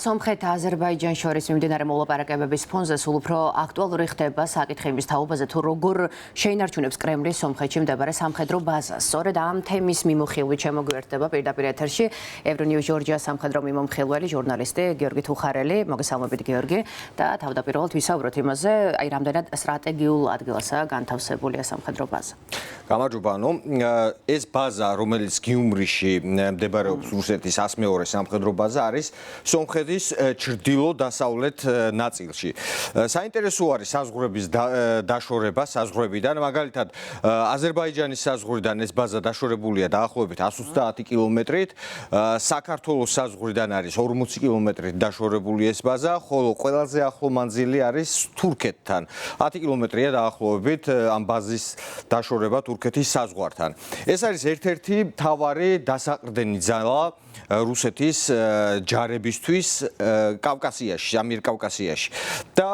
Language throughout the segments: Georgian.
სომხეთთან აზერბაიჯანს შორის მიმდინარე მოლაპარაკებების ფონზე სულ უფრო აქტუალური ხდება საკითხი იმის თაობაზე, თუ როგორ შეინარჩუნებს კრემლი სომხეთში მდებარე სამხედრო ბაზას. სწორედ ამ თემის მიმოხილვით შემოგვიერთდება პირდაპირ ეთერში ევრონიუს ჯორჯიას სამხედრო მიმომხილველი ჟურნალისტი გიორგი თუხარელი. მოგესალმებით გიორგი და თავდაპირველად ვისაუბროთ იმაზე, რამდენად სტრატეგიულ ადგილასაა განთავსებული სამხედრო ბაზა. გამარჯობა, ეს ბაზა, რომელიც გიუმრიში მდებარეობს რუსეთის 102 სამხედრო ბაზა არის სომხეთის ჩრდილო-დასავლეთ ნაწილში. საინტერესო არის საზღვრების დაშორება საზღვრებიდან, მაგალითად აზერბაიჯანის საზღვრიდან ეს ბაზა დაშორებულია დაახლოებით 130 კილომეტრით, საქართველოს საზღვრიდან არის 40 კილომეტრით დაშორებული ეს ბაზა, ხოლო ყველაზე ახლო მანძილი არის თურქეთთან. 10 კილომეტრია დაახლოებით ამ ბაზის დაშორება თურქეთის საზღვართან. ეს არის ერთ-ერთი მთავარი დასაყრდენი ძალა რუსეთის ჯარებისთვის კავკასიაში, ამიერკავკასიაში. და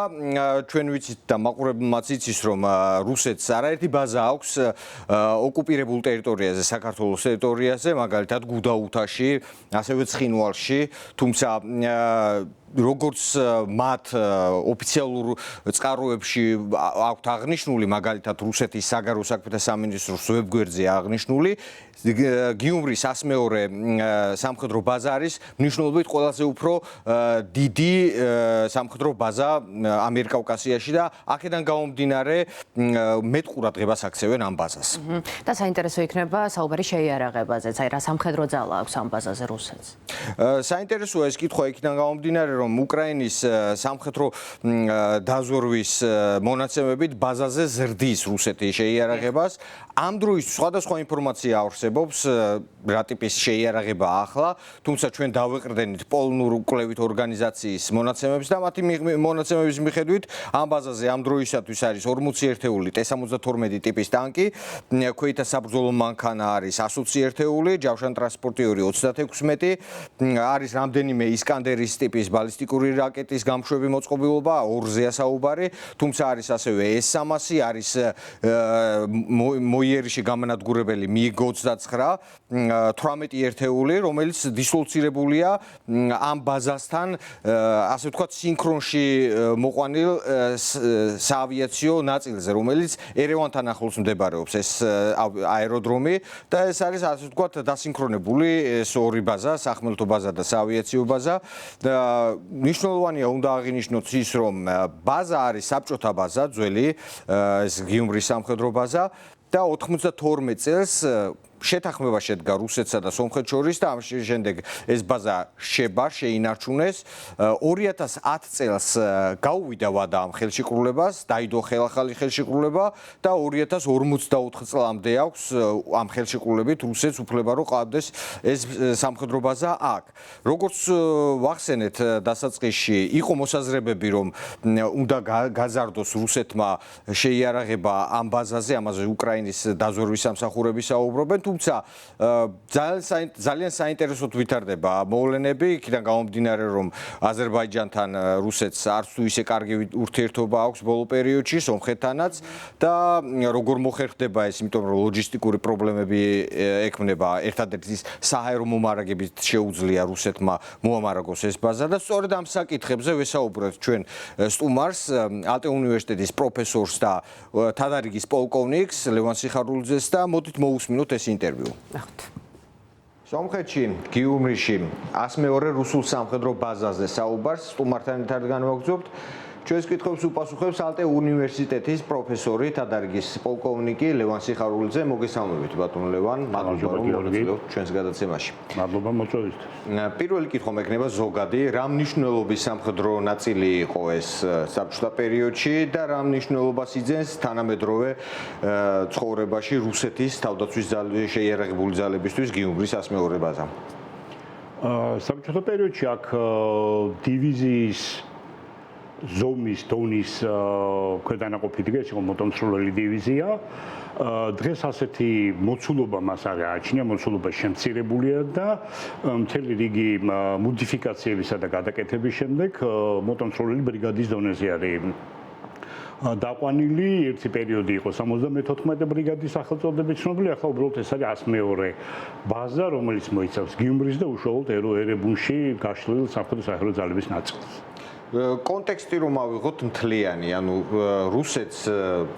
ჩვენ ვიცით და მაყურებელმაც იცის, რომ რუსეთს არაერთი ბაზა აქვს ოკუპირებულ ტერიტორიაზე, საქართველოს ტერიტორიაზე, მაგალითად გუდაუთაში, ასევე ცხინვალში, თუმცა როგორც მათ ოფიციალურ წყაროებში აქვთ აღნიშნული, მაგალითად რუსეთის საგარეო საქმეთა სამინისტროს ვებგვერდზე აღნიშნული, გიუმრის 102 სამხედრო ბაზა არის მნიშვნელობით ყველაზე უფრო დიდი სამხედრო ბაზა ამიერკავკასიაში და აქედან გამომდინარე მეტყურად დღებას აქცევენ ამ ბაზას. და საინტერესო იქნება საუბარი შეიარაღებაზეც, აი რა სამხედრო ძალა აქვს ამ ბაზაზე რუსეთს. საინტერესოა ეს კითხვა იქიდან გამომდინარე, რომ უკრაინის სამხედრო დაზვერვის მონაცემებით ბაზაზე ზრდის რუსეთის შეიარაღებას. ამ დროის სხვადასხვა ინფორმაცია არსებობს, რა ტიპის შეიარაღება ახლა, თუმცა ჩვენ დავეყრდენით პოლონურ კვლევით ორგანიზაციის მონაცემებს და მათი მონაცემების მიხედვით ამ ბაზაზე ამ დროისათვის არის 40 ერთეული T-72 ტიპის ტანკი, ქვეითა საბრძოლო მანქანა არის 120 ერთეული, ჯავშანტრანსპორტიორი 36, არის რამდენიმე ისკანდერის ტიპის ბალისტიკური რაკეტის გამშვები მოწყობილობა, 2-ზეა საუბარი, თუმცა არის ასევე S-300, არის მოიერიში გამანადგურებელი MiG-29, 18 ერთეული, რომელიც დისლოცირებულია ამ ბაზასთან, ასე ვთქვათ, სინქრონში მოყვანილ საავიაციო ნაწილზე, რომელიც ერევანთან ახლოს მდებარეობს ეს აეროდრომი და ეს არის, ასე ვთქვათ, დასინქრონებული ეს ორი ბაზა, სახმელეთო ბაზა და საავიაციო ბაზა. მნიშვნელოვანია უნდა აღინიშნოთ ის, რომ ბაზა არის საბჭოთა ბაზა, ძველი ეს გიუმრის სამხედრო ბაზა და 92 წელს შეთანხმება შედგა რუსეთსა და სომხეთს შორის და ამ შემდეგ ეს ბაზა შეინარჩუნეს. 2010 წელს გაუვიდა ვადა ამ ხელშეკრულებას, დაიდო ხელახალი ხელშეკრულება და 2054 წლამდე აქვს ამ ხელშეკრულებით რუსეთს უფლება რომ ყავდეს ეს სამხედრო ბაზა აქ. როგორც ვახსენეთ დასაწყისში, იყო მოსაზრებები რომ უნდა გაზარდოს რუსეთმა შეიარაღება ამ ბაზაზე, ამაზე უკრაინის დაზვერვის სამსახურები საუბრობენ, თუმცა ძალიან საინტერესოდ ვითარდება მოვლენები, იქიდან გამომდინარე, რომ აზერბაიჯანთან რუსეთს არც თუ ისე კარგი ურთიერთობა აქვს ბოლო პერიოდში, სომხეთთანაც და როგორ მოხერხდება ეს, იმიტომ რომ ლოჯისტიკური პრობლემები ექმნება, ერთადერთი საჰაერო მომარაგებით შეუძლია რუსეთმა მოამარაგოს ეს ბაზა და სწორედ ამ საკითხებზე ვესაუბრებთ ჩვენ სტუმარს, ალტე უნივერსიტეტის პროფესორს და თადარიგის პოლკოვნიკს ლევან სიხარულიძეს და მოდით მოусმინოთ ეს ინტერვიუ. სომხეთში, გიუმრიში 102 რუსულ სამხედრო ბაზაზე საუბარს სტუმართან ერთად განვაგრძობთ. ჩვენს კითხვებს უპასუხებს ალტე უნივერსიტეტის პროფესორი, თადარიგის პოლკოვნიკი ლევან სიხარულიძე. მოგესალმებით ბატონ ლევან, მადლობა რომ მოგწევთ ჩვენს გადაცემაში. მადლობა მოწვევისთვის. პირველი კითხვა მექნება ზოგადი, რა მნიშვნელობის სამხედრო ნაწილი იყო ეს საბჭოთა პერიოდში და რა მნიშვნელობას იძენს თანამედროვე ცხოვრებაში რუსეთის თავდაცვის შეიარაღებული ძალებისთვის გიუმრის 102 ბაზა? საბჭოთა პერიოდში აქ დივიზიის ზომის დონის ქვედანაყოფით ეს იყო მოტომსროლელი დივიზია. დღეს ასეთი მოცულობა მას არ გააჩნია, მოცულობა შემცირებულია და მთელი რიგი მოდიფიკაციებისა და გადაკეთების შემდეგ მოტომსროლელი ბრიგადის დონეზე არის დაყვანილი ერთი პერიოდი იყო 74 ბრიგადის სახელწოდებით ცნობილი, ახლა უბრალოდ ეს არის 102 ბაზა, რომელიც მოიცავს გიუმრის და უშუალოდ ერებუნში გაშლილ სამხედრო საჰაერო ძალების ნაწილს. კონტექსტი რომ ავიღოთ მთლიანი, ანუ რუსეთს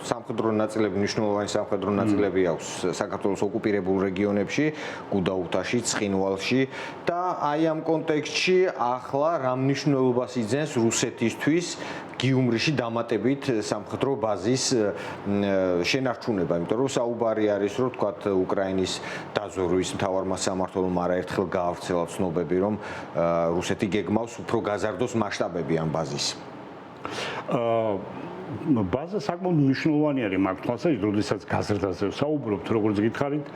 სამხედრო ნაწილები, მნიშვნელოვანი სამხედრო ნაწილები აქვს საქართველოს ოკუპირებულ რეგიონებში, გუდაუთაში, ცხინვალში და აი ამ კონტექსტში ახლა რა მნიშვნელობას იძენს რუსეთისთვის გიუმრიში დამატებით სამხედრო ბაზის შენარჩუნება, იმიტომ რომ საუბარი არის, რომ თქვათ უკრაინის დაზვერვის მთავარმა სამმართველომ არაერთხელ გაავრცელა ცნობები, რომ რუსეთი გეგმავს უფრო გაზარდოს მასშტაბები ამ ბაზის. ბაზა საკმაოდ მნიშვნელოვანი არის მაგ თვალსაზრისით, როდესაც გაზრდაზე საუბრობთ, როგორც გითხარით,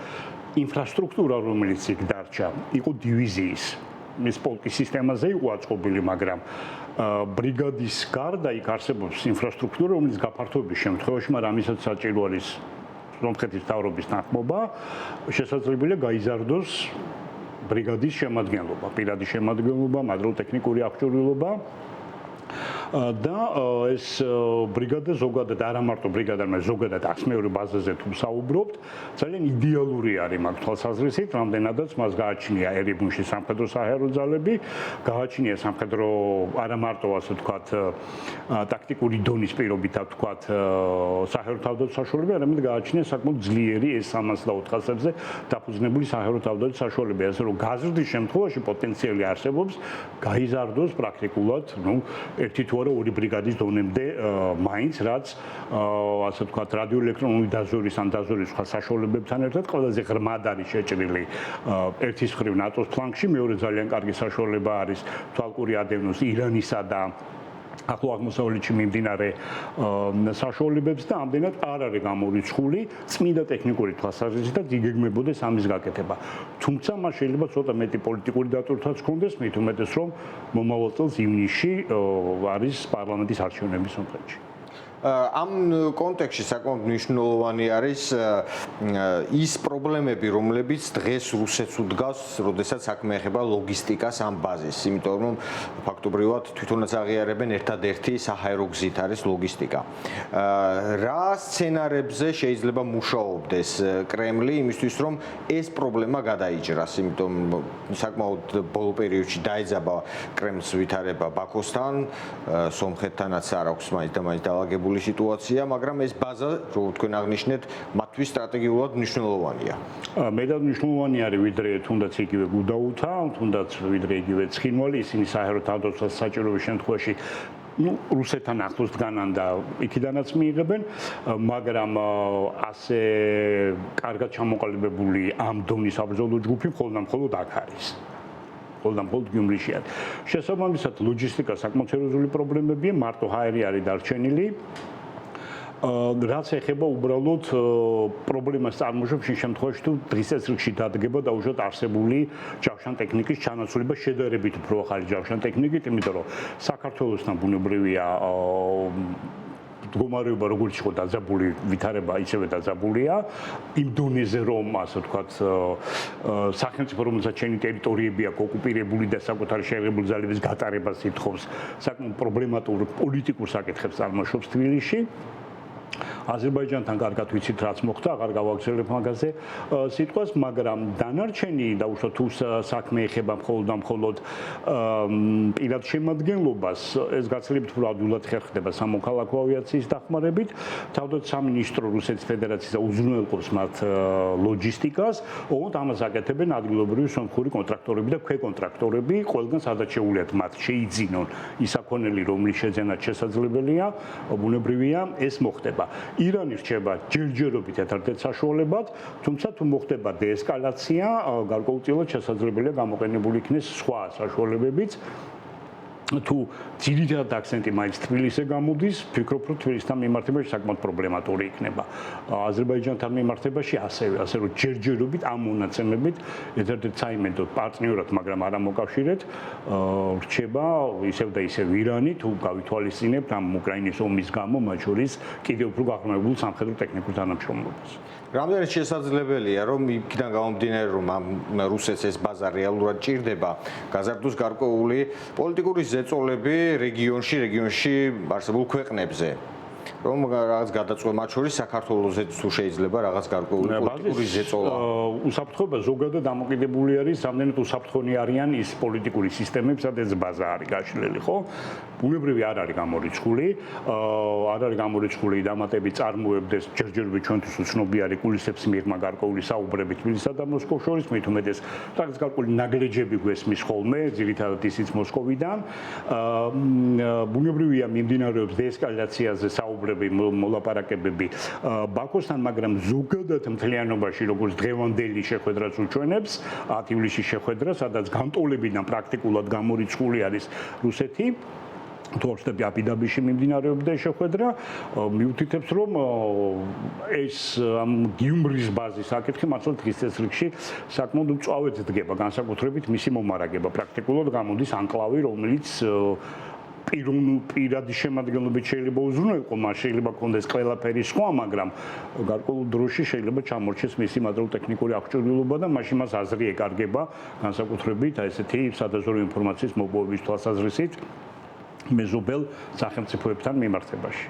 ინფრასტრუქტურა, რომელიც იქ დარჩა, იყო დივიზიის მის პოლკის სისტემაზე იყო აწყობილი, მაგრამ ბრიგადის გარდა იქ არსებობს ინფრასტრუქტურა, რომელიც გაფართოების შემთხვევაში, მაგრამ ამისაც საჭირო არის სომხეთის მთავრობის თანხმობა, შესაძლებელია გაიზარდოს ბრიგადის შემადგენლობა, პირადი შემადგენლობა, მადროვ-ტექნიკური აღჭურვილობა და ეს ბრიგადა ზოგადად არა მარტო ბრიგადა, მაგრამ ზოგადად 102 ბაზაზე თუ საუბრობთ, ძალიან იდეალური არის მაგ თვალსაზრისით, რამდენადაც მას გააჩნია ერებუნში სამხედრო საჰაერო ძალები, გააჩნია სამხედრო არა მარტო ასე ვთქვათ ტაქტიკური დონის პირობითად ვთქვათ საჰაერო თავდაცვის საშუალებები, არამედ გააჩნია საკმაოდ ძლიერი S-304 ხაზებზე დაფუძნებული საჰაერო თავდაცვის საშუალებები, ასე რომ გაზრდის შემთხვევაში პოტენციალი არსებობს გაიზარდოს პრაქტიკულად, ერთი თუ არა ორი ბრიგადის დონემდე მაინც, რაც ასე ვთქვათ რადიოელექტრონული დაზვერვის ან დაზვერვის სხვა საშუალებებთან ერთად ყველაზე ღრმად არის შეჭრილი ერთის მხრივ ნატოს ფლანგში, მეორე ძალიან კარგი საშუალება არის თვალყური ადევნოს ირანისა და ახლო აღმოსავლეთში მიმდინარე საშუალებებს და ამდენად არ არის გამორიცხული წმინდა ტექნიკური თვალსაზრისით და იგეგმებოდეს ამის გაკეთება. თუმცა მას შეიძლება ცოტა მეტი პოლიტიკური დატვირთვაც ჰქონდეს, მით უმეტეს რომ მომავალ წელს ივნისში არის პარლამენტის არჩევნები სომხეთში. ამ კონტექსტში საკმაოდ მნიშვნელოვანი არის ის პრობლემები, რომლებიც დღეს რუსეთს უდგას, როდესაც საქმე ეხება ლოგისტიკას ამ ბაზის, იმიტომ რომ ფაქტობრივად თვითონაც აღიარებენ ერთადერთი საჰაერო გზით არის ლოგისტიკა. რა სცენარებზე შეიძლება მუშაობდეს კრემლი იმისთვის, რომ ეს პრობლემა გადაიჭრას, იმიტომ საკმაოდ ბოლო პერიოდში დაეძაბა კრემლს ვითარება ბაქოსთან, სომხეთთანაც არ აქვს მაინც და მაინც დაალაგებული სიტუაცია, მაგრამ ეს ბაზა, რო თქვენ აღნიშნეთ, მათთვის სტრატეგიულად მნიშვნელოვანია. მეტად მნიშვნელოვანი არის ვიდრე თუნდაც იგივე გუდაუთა, თუნდაც ვიდრე იგივე ცხინვალი, ისინი საჰაერო თავდაცვის საჭიროების შემთხვევაში რუსეთთან ახლოს დგანან და იქიდანაც მიიღებენ, მაგრამ ასე კარგად ჩამოყალიბებული ამ დონის საბრძოლო ჯგუფი მხოლოდ აქ არის. მხოლოდ გიუმრიში არის. შესაბამისად, ლოჯისტიკა საკმაოდ სერიოზული პრობლემებია, მარტო ჰაერი არის დარჩენილი. რაც ეხება უბრალოდ პრობლემას წარმოშობს იმ შემთხვევაში, თუ დღის წესრიგში დადგება დაუშვათ არსებული ჯავშან ტექნიკის ჩანაცვლება შედარებით უფრო ახალი ჯავშან ტექნიკით, იმიტომ რომ საქართველოსთან ბუნებრივია მდგომარეობა როგორც იყო დაძაბული, ვითარება ისევე დაძაბულია იმ დონეზე, რომ ასე ვთქვათ სახელმწიფო რომელსაც შენი ტერიტორიები აქვს ოკუპირებული და საკუთარი შეერთებული ძალების გატარებას ითხოვს, საკმაოდ პრობლემატურ პოლიტიკურ საკითხებს წარმოშობს თბილისში. აზერბაიჯანთან კარგად ვიცით რაც მოხდა, აღარ გავაგრძელებ მაგაზე სიტყვას, მაგრამ დანარჩენი დაუშვათ თუ საქმე ეხება მხოლოდ პირად შემადგენლობას, ეს გაცილებით უფრო ადვილად ხერხდება სამოქალაქო ავიაციის დახმარებით. თავდაცვის სამინისტრო რუსეთის ფედერაციის უზრუნველყოფს მათ ლოჯისტიკას, ოღონდ ამას აკეთებენ ადგილობრივი სომხური კონტრაქტორები და ქვეკონტრაქტორები, ყველგან სადაც შეუძლიათ მათ შეიძინონ ის საქონელი, რომლის შეძენაც შესაძლებელია, ბუნებრივია ეს მოხდება. ირანი რჩება ჯერჯერობით ერთ-ერთ საშუალებად, თუმცა თუ მოხდება დეესკალაცია, გარკვეულწილად შესაძლებელია გამოყენებული იქნეს სხვა საშუალებებიც. თუ ძირითადად აქცენტი მაინც თბილისზე გამოდის, ვფიქრობ, რომ თბილისთან მიმართებაში საკმაოდ პრობლემატური იქნება. აზერბაიჯანთან მიმართებაში ასე რომ ჯერჯერობით ამ მონაცემებით ერთ-ერთ საიმედო პარტნიორად, მაგრამ არა მოკავშირედ, რჩება ისევ და ისევ ირანი, თუ გავითვალისწინებთ ამ უკრაინის ომის გამო, მათ შორის კიდევ უფრო გაღრმავებულ სამხედრო ტექნიკურ თანამშრომლობას. რამდენად შესაძლებელია, რომ იქიდან გამომდინარე, რომ რუსეთს ეს ბაზა რეალურად ჭირდება, გაზარდოს გარკვეული პოლიტიკური ზეწოლები რეგიონში არსებულ ქვეყნებზე. რომ რაღაც გადაწყვეტა მათ შორის საქართველოსაც თუ შეიძლება რაღაც გარკვეული პოლიტიკური ზეწოლა. უსაფრთხოება ზოგადად დამოკიდებული არის, რამდენად უსაფრთხონი არიან ის პოლიტიკური სისტემები, სადაც ბაზა არის გაშლილი, ხო? ბუნებრივი არ არის გამორიცხული, არ არის გამორიცხული დამატები წარმოებდეს ჯერჯერობით ჩვენთვის უცნობი არის გულისებს მიღმა გარკვეული საუბრები თბილისსა და მოსკოვს შორის, მით უმეტეს რაღაც გარკვეული ნაგლეჯები გვესმის ხოლმე, ძირითადად ისიც მოსკოვიდან. ბუნებრივია მიმდინარეობს დეესკალაციაზე საუბრები, მოლაპარაკებები ბაქოსთან, მაგრამ ზოგადად მთლიანობაში როგორც დღევანდელი შეხვედრაც უჩვენებს, 10 ივლისის შეხვედრა, სადაც განტოლებიდან პრაქტიკულად გამორიცხული არის რუსეთი. თორსტები აბიდაბიში მიმდინარეობდა შეხვედრა, მიუთითებს რომ ეს გიუმრის ბაზის საკითხი მართლა დღის წესრიგში საკმაოდ უწვავად დგება, განსაკუთრებით მისი მომარაგება. პრაქტიკულად გამოდის ანკლავი, რომელიც პირადი შემადგენლობით შეიძლება უზრუნველყო, მას შეიძლება კონდეს ყველაფერი სხვა, მაგრამ გარკვეულ დროში შეიძლება ჩამორჩეს მისი მატერიალურ-ტექნიკური აღჭურვილობა და მაშინ მას აზრი ეკარგება, განსაკუთრებით ესეთი სადაზვერვო ინფორმაციის მოპოვების თვალსაზრისით მეზობელ სახელმწიფოებთან მიმართებაში.